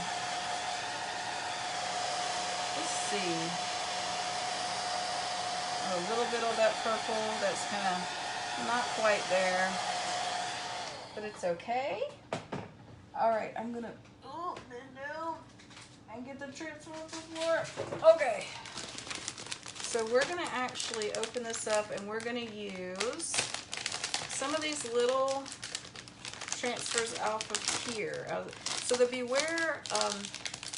Let's see. A little bit of that purple, that's kind of not quite there, but it's okay. All right, I'm gonna bend down and get the transfer off the floor. Okay. So we're gonna actually open this up, and we're gonna use some of these little transfers off of here. So the Beware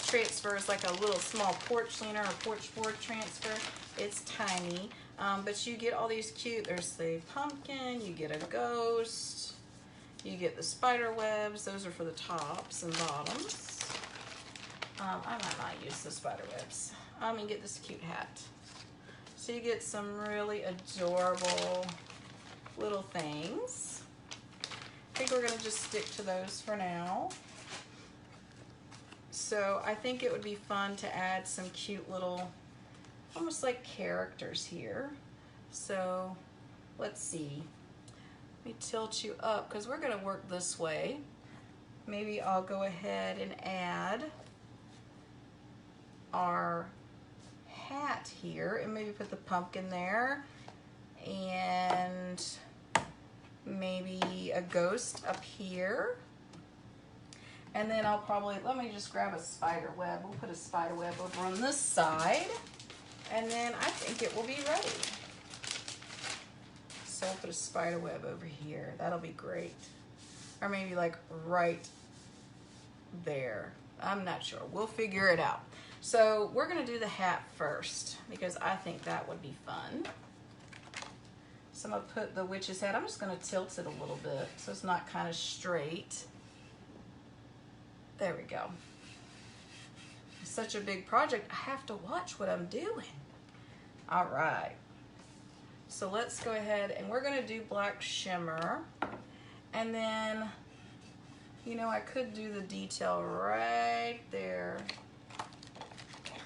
transfer is like a little small porch cleaner or porch board transfer. It's tiny, but you get all these cute, there's the pumpkin, you get a ghost, you get the spider webs. Those are for the tops and bottoms. I might not use the spider webs. You get this cute hat. So you get some really adorable little things. I think we're gonna just stick to those for now. So I think it would be fun to add some cute little, almost like characters here. So let's see. Let me tilt you up because we're gonna work this way. Maybe I'll go ahead and add our hat here and maybe put the pumpkin there, and maybe a ghost up here. And then I'll probably, let me just grab a spider web. We'll put a spider web over on this side. And then I think it will be ready. So we'll put a spider web over here. That'll be great. Or maybe like right there. I'm not sure. We'll figure it out. So we're going to do the hat first because I think that would be fun. So I'm going to put the witch's hat. I'm just going to tilt it a little bit so it's not kind of straight. There we go. It's such a big project. I have to watch what I'm doing. All right. So let's go ahead and we're going to do black shimmer. And then, you know, I could do the detail right there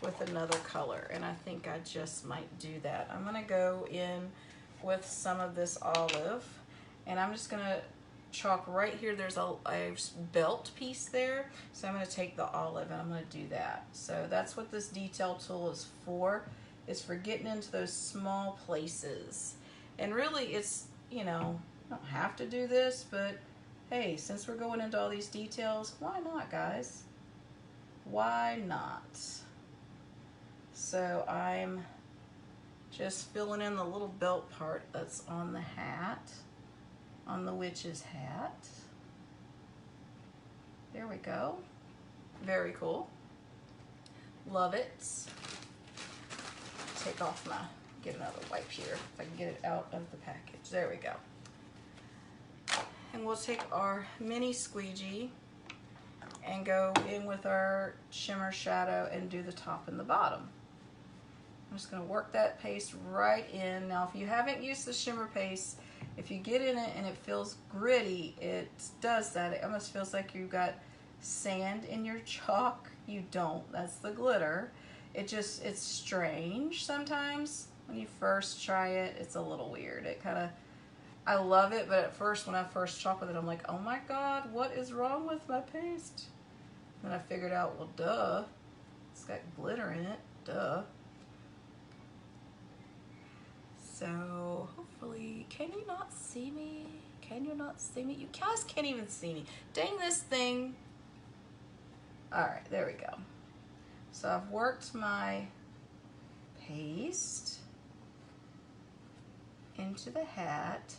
with another color. And I think I just might do that. I'm going to go in with some of this olive. And I'm just going to chalk right here. There's a belt piece there. So I'm going to take the olive and I'm going to do that. So that's what this detail tool is for. It's for getting into those small places. And really it's, you know, you don't have to do this, but hey, since we're going into all these details, why not, guys? Why not? So I'm just filling in the little belt part that's on the hat, on the witch's hat. There we go. Very cool. Love it. Take off my, get another wipe here if I can get it out of the package. There we go. And we'll take our mini squeegee and go in with our shimmer shadow and do the top and the bottom. I'm just going to work that paste right in. Now if you haven't used the shimmer paste, if you get in it and it feels gritty, it does that. It almost feels like you've got sand in your chalk. You don't. That's the glitter. It's strange sometimes. When you first try it, it's a little weird. It kind of, I love it, but at first, when I first chalk with it, I'm like, oh my God, what is wrong with my paste? And then I figured out, well, duh. It's got glitter in it, duh. So, hopefully, can you not see me? Can you not see me? You guys can't even see me. Dang this thing. All right, there we go. So I've worked my paste into the hat.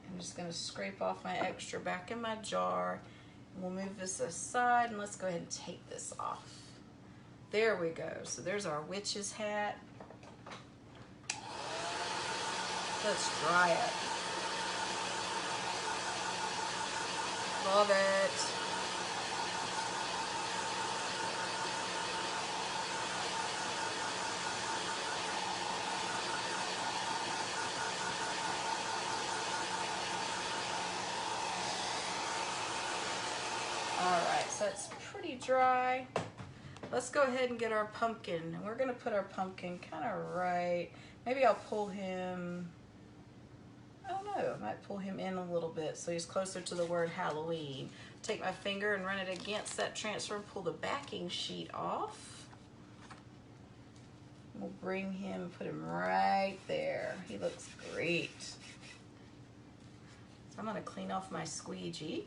I'm just going to scrape off my extra back in my jar. We'll move this aside and let's go ahead and take this off. There we go. So there's our witch's hat. Let's dry it. Love it. Alright, so that's pretty dry. Let's go ahead and get our pumpkin. And we're going to put our pumpkin kind of right. Maybe I'll pull him, I don't know, I might pull him in a little bit so he's closer to the word Halloween. Take my finger and run it against that transfer and pull the backing sheet off. We'll bring him, put him right there. He looks great. So I'm going to clean off my squeegee.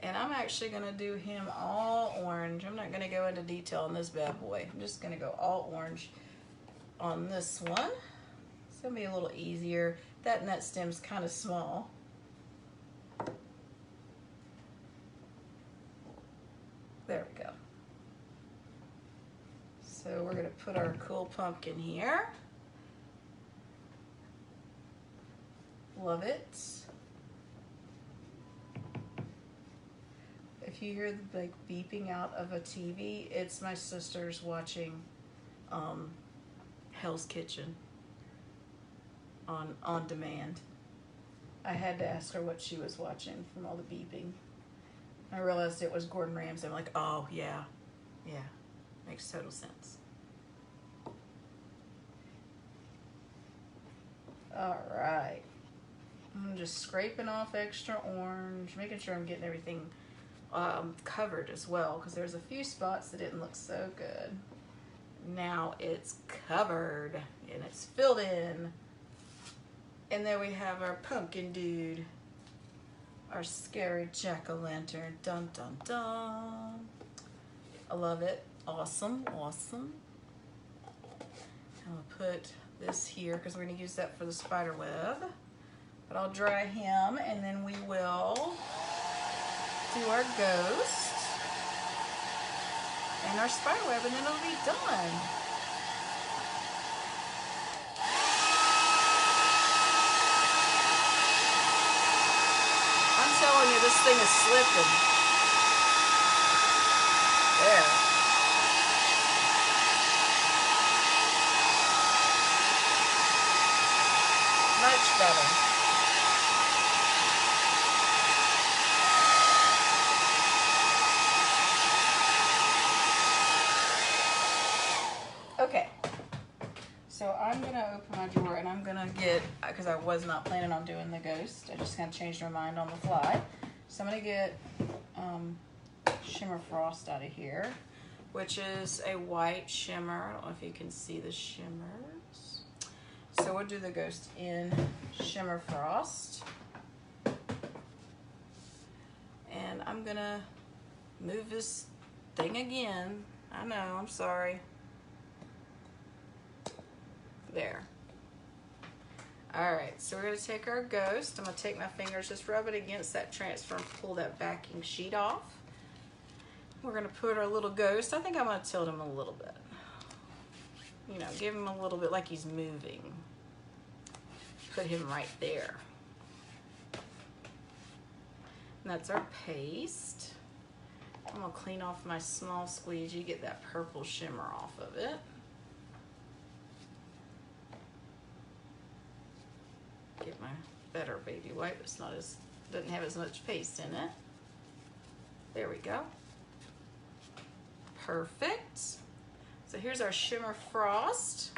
And I'm actually going to do him all orange. I'm not going to go into detail on this bad boy. I'm just going to go all orange on this one. It's going to be a little easier. That nut stem's kind of small. There we go. So we're going to put our cool pumpkin here. Love it. If you hear the like beeping out of a TV, it's my sister's watching Hell's Kitchen on demand. I had to ask her what she was watching from all the beeping. I realized it was Gordon Ramsay. I'm like, oh yeah, makes total sense. All right, I'm just scraping off extra orange, making sure I'm getting everything covered as well, because there's a few spots that didn't look so good. Now it's covered and it's filled in. And there we have our pumpkin dude, our scary jack-o'-lantern. Dun dun dun. I love it. Awesome, awesome. I'll put this here because we're going to use that for the spider web. But I'll dry him and then we will do our ghost and our spider web and then it'll be done. I'm telling you, this thing is slipping. There. Much better. Okay, so I'm gonna open my drawer and I'm gonna get, because I was not planning on doing the ghost, I just kind of changed my mind on the fly. So I'm gonna get Shimmer Frost out of here, which is a white shimmer. I don't know if you can see the shimmers. So we'll do the ghost in Shimmer Frost. And I'm gonna move this thing again. I know, I'm sorry. There. All right, so we're gonna take our ghost. I'm gonna take my fingers, just rub it against that transfer and pull that backing sheet off. We're gonna put our little ghost. I think I'm gonna tilt him a little bit. You know, give him a little bit like he's moving. Put him right there. And that's our paste. I'm gonna clean off my small squeegee, get that purple shimmer off of it. Get my better baby wipe. It's not as, doesn't have as much paste in it. There we go. Perfect. So here's our Shimmer Frost.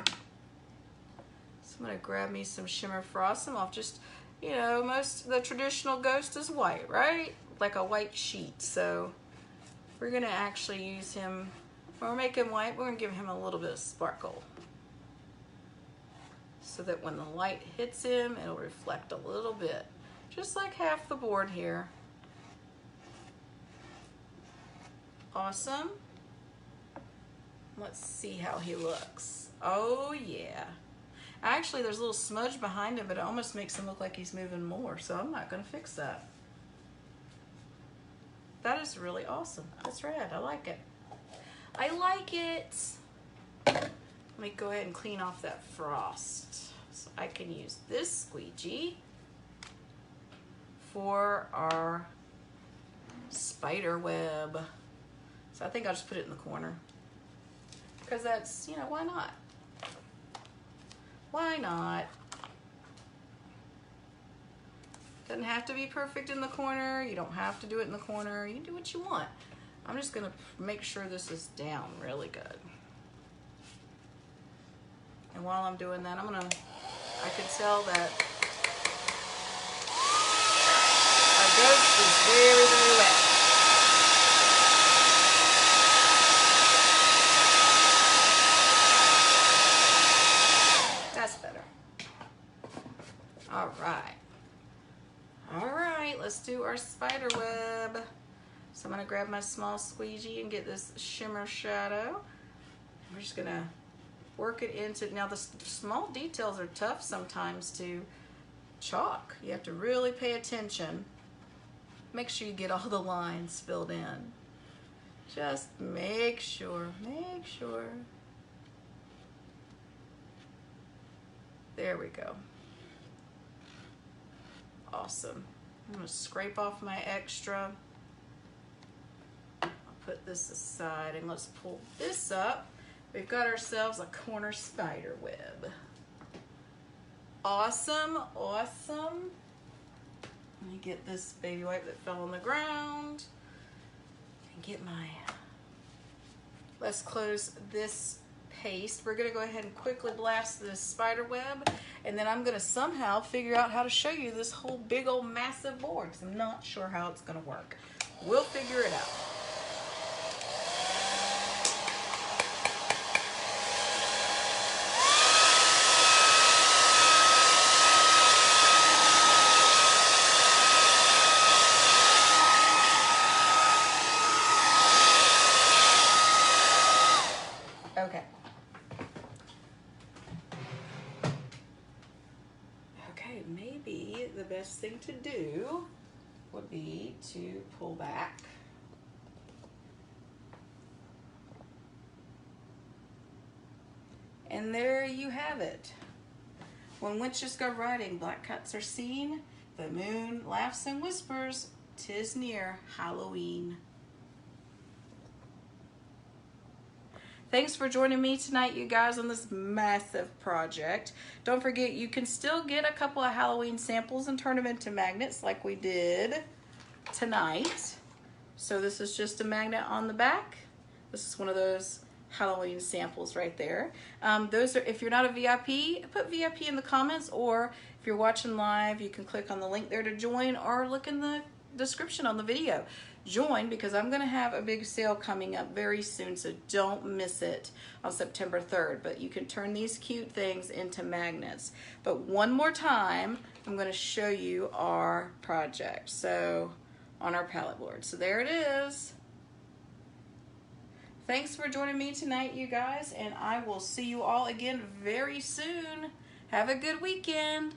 So I'm gonna grab me some Shimmer Frost. I'm off just, you know, the traditional ghost is white, right? Like a white sheet. So we're gonna actually use him, when we're making white, we're gonna give him a little bit of sparkle, so that when the light hits him, it'll reflect a little bit, just like half the board here. Awesome. Let's see how he looks. Oh yeah. Actually, there's a little smudge behind him, but it almost makes him look like he's moving more, so I'm not gonna fix that. That is really awesome. That's rad, I like it. I like it. Let me go ahead and clean off that frost. So I can use this squeegee for our spider web. So I think I'll just put it in the corner. Because that's, you know, why not? Why not? Doesn't have to be perfect in the corner. You don't have to do it in the corner. You can do what you want. I'm just gonna make sure this is down really good. And while I'm doing that, I can tell that our ghost is very, very wet. That's better. All right. All right, let's do our spider web. So I'm gonna grab my small squeegee and get this shimmer shadow. We're just gonna work it into, now the small details are tough sometimes to chalk. You have to really pay attention. Make sure you get all the lines filled in. Just make sure. There we go. Awesome. I'm gonna scrape off my extra. I'll put this aside and let's pull this up. We've got ourselves a corner spider web. Awesome, awesome. Let me get this baby wipe that fell on the ground and get my, let's close this paste. We're gonna go ahead and quickly blast this spider web, and then I'm gonna somehow figure out how to show you this whole big old massive board, because I'm not sure how it's gonna work. We'll figure it out. Okay, maybe the best thing to do would be to pull back. And there you have it. When witches go riding, black cats are seen. The moon laughs and whispers, 'tis near Halloween. Thanks for joining me tonight, you guys, on this massive project. Don't forget, you can still get a couple of Halloween samples and turn them into magnets like we did tonight. So this is just a magnet on the back. This is one of those Halloween samples right there. Those are, if you're not a VIP, put VIP in the comments, or if you're watching live, you can click on the link there to join, or look in the description on the video. Join, because I'm going to have a big sale coming up very soon, so don't miss it on September 3rd. But you can turn these cute things into magnets. But one more time, I'm going to show you our project. So on our palette board. So there it is. Thanks for joining me tonight, you guys, and I will see you all again very soon. Have a good weekend.